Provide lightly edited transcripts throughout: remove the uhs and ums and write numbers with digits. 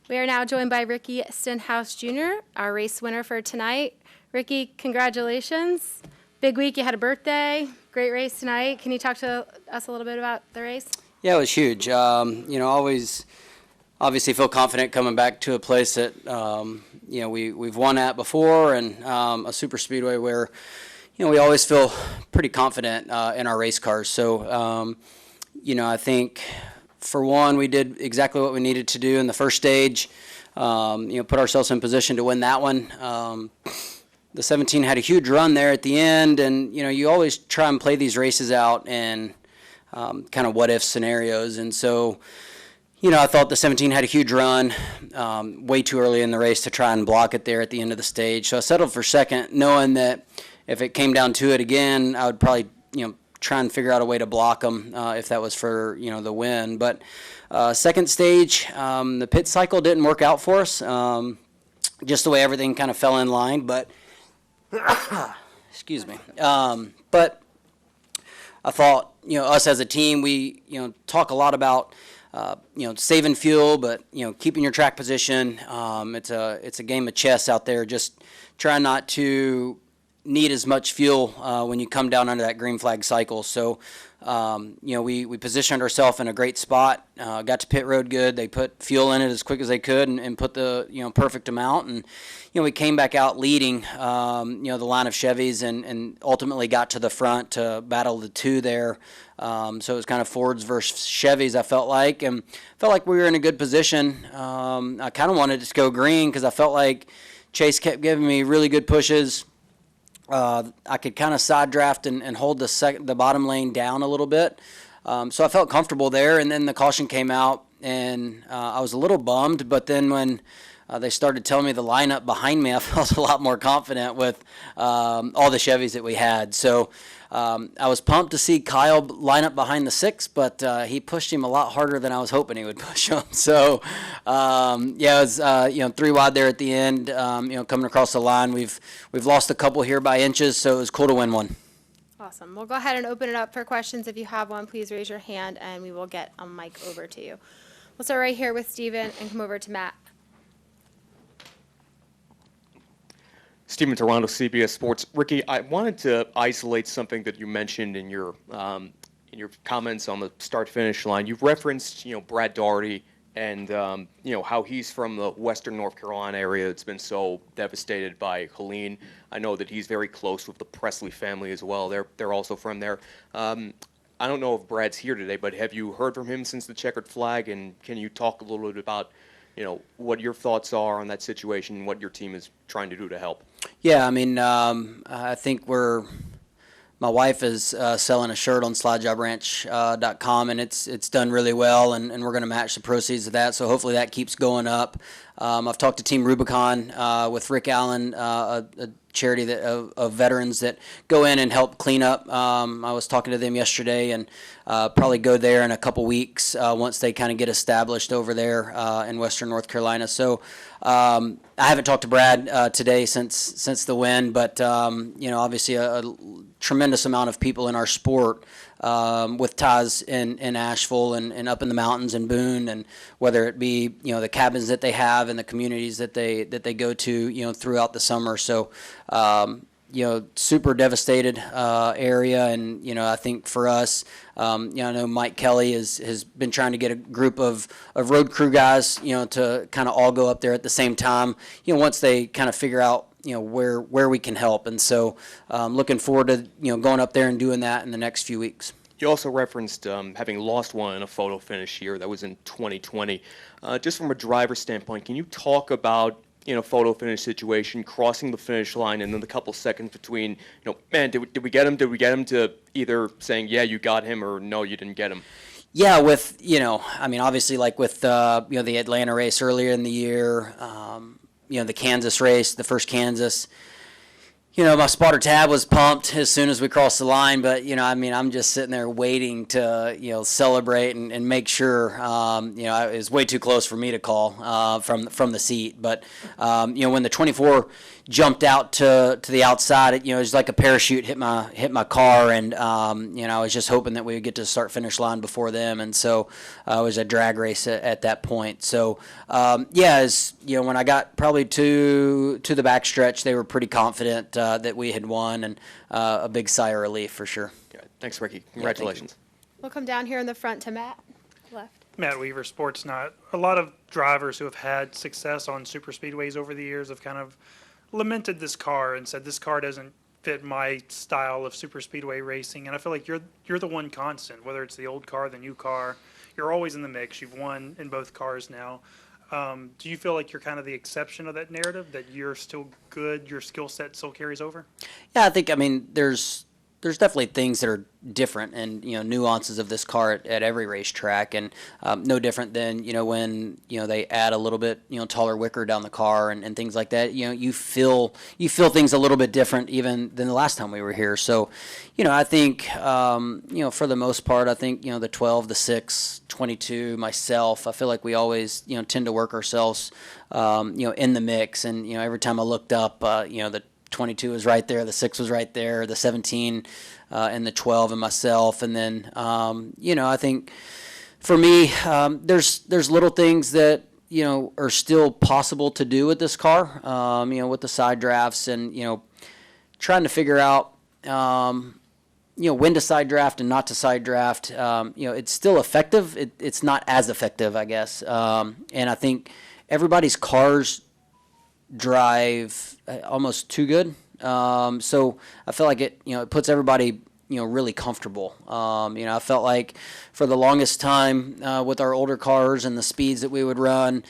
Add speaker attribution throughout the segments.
Speaker 1: We are now joined by Ricky Stenhouse Jr., our race winner for tonight. Ricky, congratulations. Big week. You had a birthday. Great race tonight. Can you talk to us a little bit about the race?
Speaker 2: Yeah, it was huge. Always obviously feel confident coming back to a place that, we've won at before, and a super speedway where, we always feel pretty confident in our race cars. So, I think for one, we did exactly what we needed to do in the first stage, put ourselves in position to win that one. The 17 had a huge run there at the end, and, you always try and play these races out in kind of what-if scenarios. And so, I thought the 17 had a huge run way too early in the race to try and block it there at the end of the stage. So I settled for second, knowing that if it came down to it again, I would probably, try and figure out a way to block them if that was for, the win. But second stage, the pit cycle didn't work out for us, just the way everything kind of fell in line. But, excuse me. But I thought, us as a team, we, talk a lot about, saving fuel, but, keeping your track position. It's a game of chess out there. Just try not to need as much fuel when you come down under that green flag cycle. So, we positioned ourselves in a great spot, got to pit road good. They put fuel in it as quick as they could and put the, perfect amount. And, we came back out leading, the line of Chevys and ultimately got to the front to battle the two there. So it was kind of Fords versus Chevys, I felt like, and felt like we were in a good position. I kind of wanted to go green because I felt like Chase kept giving me really good pushes. I could kind of side draft and hold the bottom lane down a little bit. So I felt comfortable there, and then the caution came out, and I was a little bummed. But then when they started telling me the lineup behind me, I felt a lot more confident with all the Chevys that we had. So I was pumped to see Kyle line up behind the 6, but he pushed him a lot harder than I was hoping he would push him. So, it was 3 wide there at the end. Coming across the line, we've lost a couple here by inches, so it was cool to win one.
Speaker 1: Awesome. We'll go ahead and open it up for questions. If you have one, please raise your hand, and we will get a mic over to you. We'll start right here with Steven and come over to Matt.
Speaker 3: Steven Toronto, CBS Sports. Ricky, I wanted to isolate something that you mentioned in your comments on the start-finish line. You've referenced, Brad Daugherty and, how he's from the western North Carolina area that's been so devastated by Helene. I know that he's very close with the Presley family as well. They're also from there. I don't know if Brad's here today, but have you heard from him since the checkered flag? And can you talk a little bit about what your thoughts are on that situation and what your team is trying to do to help?
Speaker 2: Yeah, I think my wife is selling a shirt on slidejobranch.com, and it's done really well, and we're going to match the proceeds of that, so hopefully that keeps going up. I've talked to Team Rubicon with Rick Allen, a charity of veterans that go in and help clean up. I was talking to them yesterday, and probably go there in a couple weeks once they kind of get established over there in western North Carolina. So I haven't talked to Brad today since the win, but obviously a tremendous amount of people in our sport with ties in Asheville and up in the mountains in Boone, and whether it be the cabins that they have and the communities that they go to throughout the summer. So super devastated area, and I think for us, I know Mike Kelly has been trying to get a group of road crew guys to kind of all go up there at the same time once they kind of figure out where we can help. And so looking forward to going up there and doing that in the next few weeks.
Speaker 3: You also referenced having lost one in a photo finish here. That was in 2020. Just from a driver standpoint, can you talk about photo finish situation, crossing the finish line, and then the couple seconds between, man, did we get him? Did we get him to either saying, yeah, you got him, or no, you didn't get him?
Speaker 2: Yeah, with, obviously like with, the Atlanta race earlier in the year, the Kansas race, the first Kansas, My spotter tab was pumped as soon as we crossed the line, but, I'm just sitting there waiting to, celebrate and make sure, it was way too close for me to call from the seat. But, when the 24 jumped out to the outside, it was like a parachute hit my car, and, I was just hoping that we would get to the start-finish line before them, and so it was a drag race at that point. So, when I got probably to the backstretch, they were pretty confident that we had won, and a big sigh of relief for sure.
Speaker 3: Yeah, thanks, Ricky. Congratulations.
Speaker 1: We'll come down here in the front to Matt, left.
Speaker 4: Matt Weaver, Sportsnot. A lot of drivers who have had success on super speedways over the years have kind of lamented this car and said this car doesn't fit my style of super speedway racing. And I feel like you're the one constant, whether it's the old car, the new car. You're always in the mix. You've won in both cars now. Do you feel like you're kind of the exception of that narrative, that you're still good, your skill set still carries over?
Speaker 2: Yeah, I think, there's definitely things that are different and, nuances of this car at every racetrack, and no different than, when, they add a little bit, taller wicker down the car and things like that. You feel things a little bit different even than the last time we were here. So, I think, for the most part, I think, the 12, the 6, 22, myself, I feel like we always, tend to work ourselves, in the mix. And, every time I looked up, the 22 was right there, the 6 was right there, the 17 and the 12 and myself. And then, I think for me, there's little things that, are still possible to do with this car, with the side drafts and, trying to figure out, when to side draft and not to side draft. It's still effective. It's not as effective, I guess. And I think everybody's cars drive almost too good. So I feel like it puts everybody, really comfortable. I felt like for the longest time with our older cars and the speeds that we would run,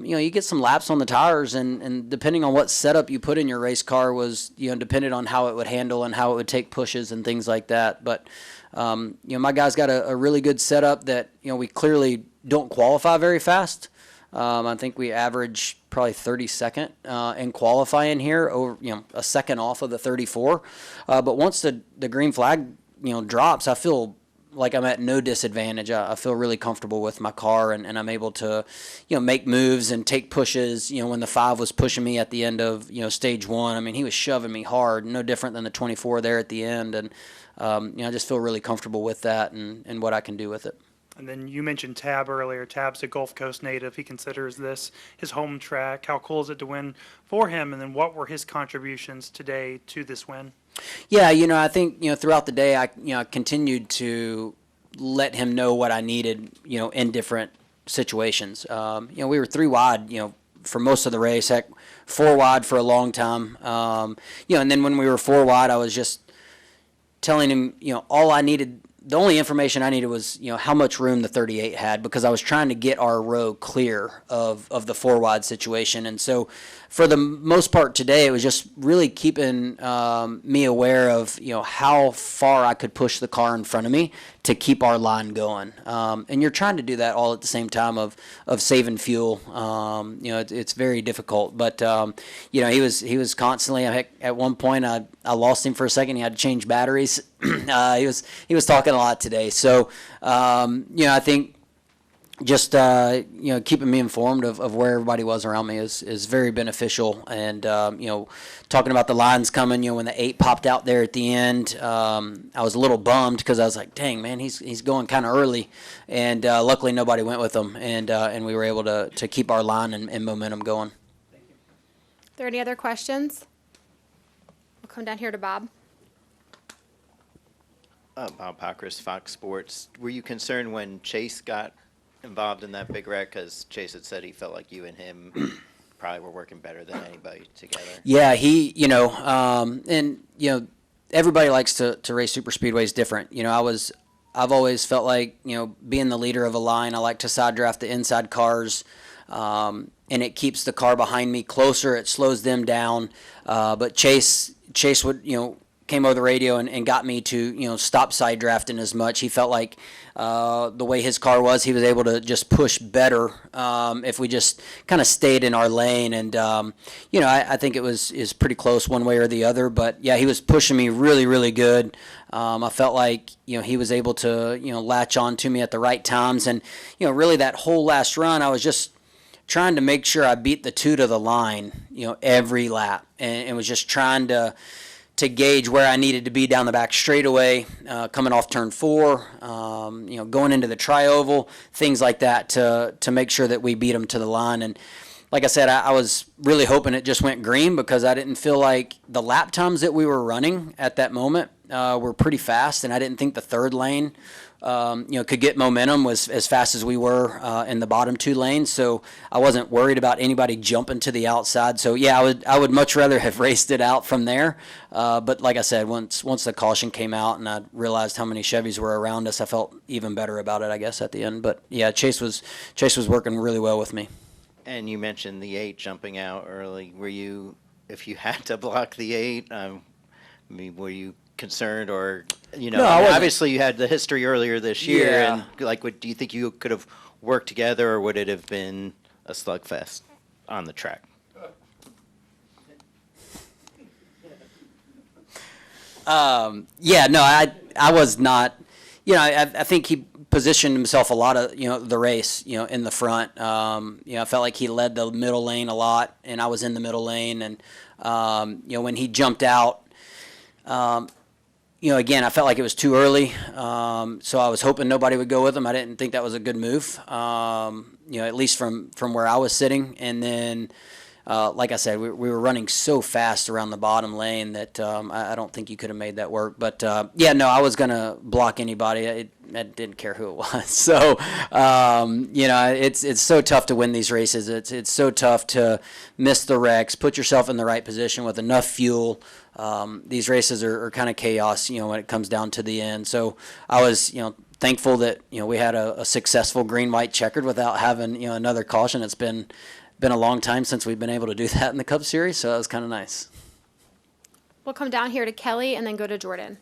Speaker 2: you get some laps on the tires, and depending on what setup you put in your race car was, depended on how it would handle and how it would take pushes and things like that. But, my guys got a really good setup that, we clearly don't qualify very fast. I think we average probably 32nd in qualifying here, over a second off of the 34. But once the green flag drops, I feel like I'm at no disadvantage. I feel really comfortable with my car, and I'm able to make moves and take pushes. When the 5 was pushing me at the end of stage 1, he was shoving me hard, no different than the 24 there at the end, and I just feel really comfortable with that and what I can do with it.
Speaker 4: And then you mentioned Tab earlier. Tab's a Gulf Coast native. He considers this his home track. How cool is it to win for him? And then what were his contributions today to this win?
Speaker 2: Yeah, I think, throughout the day, I continued to let him know what I needed, in different situations. We were 3 wide, for most of the race, heck, 4 wide for a long time. And then when we were 4 wide, I was just telling him, the only information I needed was, how much room the 38 had, because I was trying to get our row clear of the 4 wide situation. And so for the most part today, it was just really keeping me aware of, how far I could push the car in front of me to keep our line going. And you're trying to do that all at the same time of saving fuel. It's very difficult. But, he was constantly, at one point, I lost him for a second. He had to change batteries. He was talking a lot today. So, I think just, keeping me informed of where everybody was around me is very beneficial. And, talking about the lines coming, when the 8 popped out there at the end, I was a little bummed because I was like, dang, man, he's going kind of early. And luckily nobody went with him. And we were able to keep our line and momentum going.
Speaker 1: Are there any other questions? We'll come down here to Bob.
Speaker 5: Bob Pockris, Fox Sports. Were you concerned when Chase got involved in that big wreck? Because Chase had said he felt like you and him probably were working better than anybody together.
Speaker 2: Yeah, everybody likes to race super speedways different. I've always felt like, being the leader of a line, I like to side draft the inside cars, and it keeps the car behind me closer. It slows them down. But Chase would, came over the radio and got me to, stop side drafting as much. He felt like the way his car was, he was able to just push better if we just kind of stayed in our lane. And, I think it is pretty close one way or the other. But, yeah, he was pushing me really, really good. I felt like, he was able to, latch on to me at the right times. And, really that whole last run, I was just trying to make sure I beat the 2 to the line, every lap, and was just trying to gauge where I needed to be down the back straightaway, coming off turn 4, going into the tri-oval, things like that to make sure that we beat them to the line. And like I said, I was really hoping it just went green because I didn't feel like the lap times that we were running at that moment were pretty fast, and I didn't think the third lane could get momentum was as fast as we were in the bottom 2 lanes. So I wasn't worried about anybody jumping to the outside. So yeah, I would much rather have raced it out from there. But like I said, once the caution came out and I realized how many Chevys were around us, I felt even better about it, I guess, at the end. But yeah, Chase was working really well with me.
Speaker 5: And you mentioned the 8 jumping out early. If you had to block the 8, were you concerned or,
Speaker 2: No, I wasn't.
Speaker 5: obviously you had the history earlier this year,
Speaker 2: Yeah.
Speaker 5: and do you think you could have worked together, or would it have been a slugfest on the track?
Speaker 2: Yeah, no, I was not, I think he positioned himself a lot of, the race, in the front. I felt like he led the middle lane a lot, and I was in the middle lane. And, when he jumped out, again, I felt like it was too early. So I was hoping nobody would go with him. I didn't think that was a good move, at least from where I was sitting. And then, like I said, we were running so fast around the bottom lane that I don't think you could have made that work. But, I was going to block anybody. I didn't care who it was. So, it's so tough to win these races. It's so tough to miss the wrecks, put yourself in the right position with enough fuel. These races are kind of chaos, when it comes down to the end. So I was, thankful that, we had a successful green-white checkered without having, another caution. It's been a long time since we've been able to do that in the Cup Series, so that was kind of nice.
Speaker 1: We'll come down here to Kelly and then go to Jordan.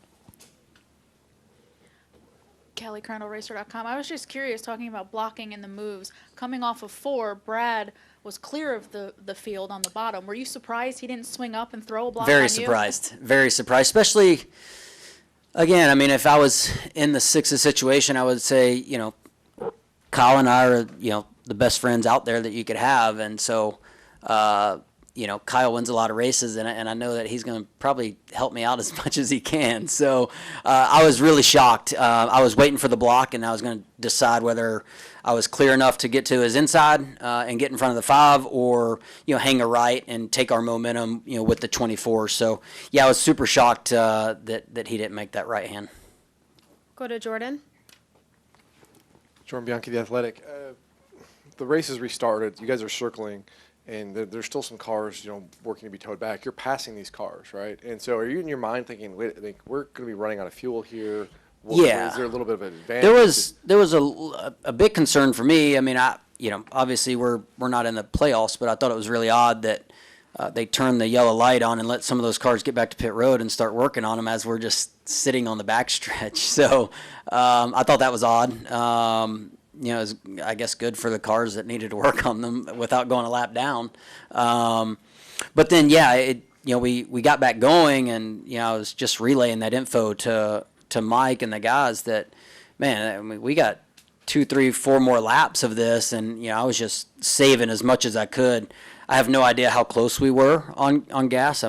Speaker 6: Kelly, ColonelRacer.com. I was just curious, talking about blocking and the moves. Coming off of 4, Brad was clear of the field on the bottom. Were you surprised he didn't swing up and throw a block on you?
Speaker 2: Very surprised, especially, again, if I was in the 6th situation, I would say, Kyle and I are, the best friends out there that you could have. And so, Kyle wins a lot of races, and I know that he's going to probably help me out as much as he can. So I was really shocked. I was waiting for the block, and I was going to decide whether I was clear enough to get to his inside and get in front of the 5, or hang a right and take our momentum with the 24. So yeah, I was super shocked that he didn't make that right hand.
Speaker 1: Go to Jordan.
Speaker 7: Jordan Bianchi, The Athletic. The race has restarted. You guys are circling, and there's still some cars, working to be towed back. You're passing these cars, right? And so are you in your mind thinking, wait, we're going to be running out of fuel here?
Speaker 2: Yeah.
Speaker 7: Is there a little bit of an advantage?
Speaker 2: There was a big concern for me. Obviously we're not in the playoffs, but I thought it was really odd that they turned the yellow light on and let some of those cars get back to pit road and start working on them as we're just sitting on the backstretch. So I thought that was odd. It was, I guess, good for the cars that needed to work on them without going a lap down. But then, we got back going, and I was just relaying that info to Mike and the guys that, man, we got 2, 3, 4 more laps of this, and I was just saving as much as I could. I have no idea how close we were on gas.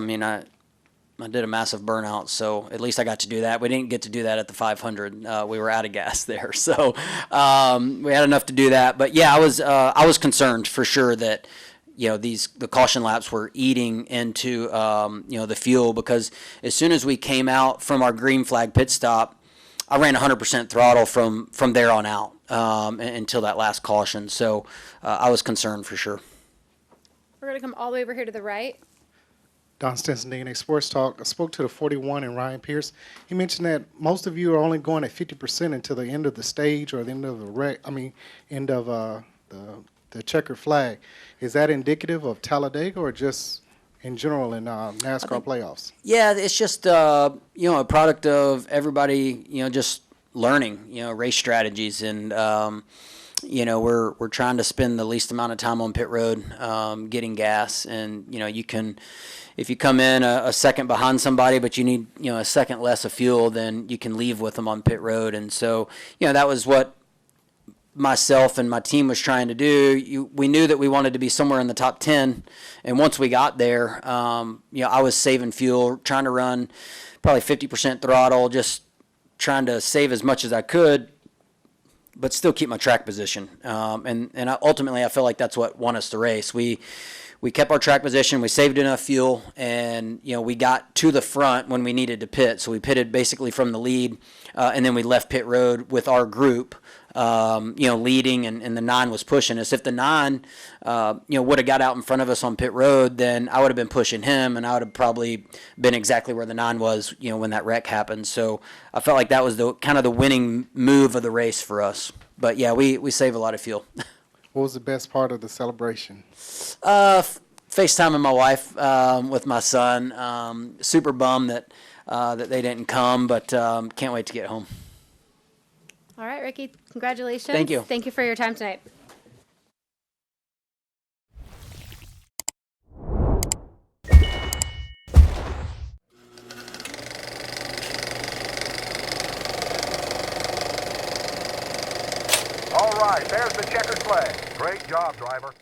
Speaker 2: I did a massive burnout, so at least I got to do that. We didn't get to do that at the 500. We were out of gas there, so we had enough to do that. But yeah, I was concerned for sure that the caution laps were eating into the fuel, because as soon as we came out from our green flag pit stop, I ran 100% throttle from there on out until that last caution. So I was concerned for sure.
Speaker 1: We're going to come all the way over here to the right.
Speaker 8: Don Stinson, DNA Sports Talk. I spoke to the 41 and Ryan Pierce. He mentioned that most of you are only going at 50% until the end of the stage or the end of the end of the checkered flag. Is that indicative of Talladega, or just in general in NASCAR playoffs?
Speaker 2: Yeah, it's just a product of everybody just learning race strategies, and we're trying to spend the least amount of time on pit road getting gas, and you can. If you come in a second behind somebody, but you need a second less of fuel, then you can leave with them on pit road. And so that was what myself and my team was trying to do. We knew that we wanted to be somewhere in the top 10, and once we got there, I was saving fuel, trying to run probably 50% throttle, just trying to save as much as I could, but still keep my track position. Ultimately, I feel like that's what won us the race. We kept our track position, we saved enough fuel, and we got to the front when we needed to pit. So we pitted basically from the lead, and then we left pit road with our group, leading, and the 9 was pushing us. If the 9, would have got out in front of us on pit road, then I would have been pushing him, and I would have probably been exactly where the 9 was, when that wreck happened. So I felt like that was the kind of the winning move of the race for us. But yeah, we save a lot of fuel.
Speaker 8: What was the best part of the celebration?
Speaker 2: FaceTiming my wife with my son. Super bummed that they didn't come, but can't wait to get home.
Speaker 1: All right, Ricky, congratulations.
Speaker 2: Thank you.
Speaker 1: Thank you for your time tonight.
Speaker 9: All right, there's the checkered flag. Great job, driver.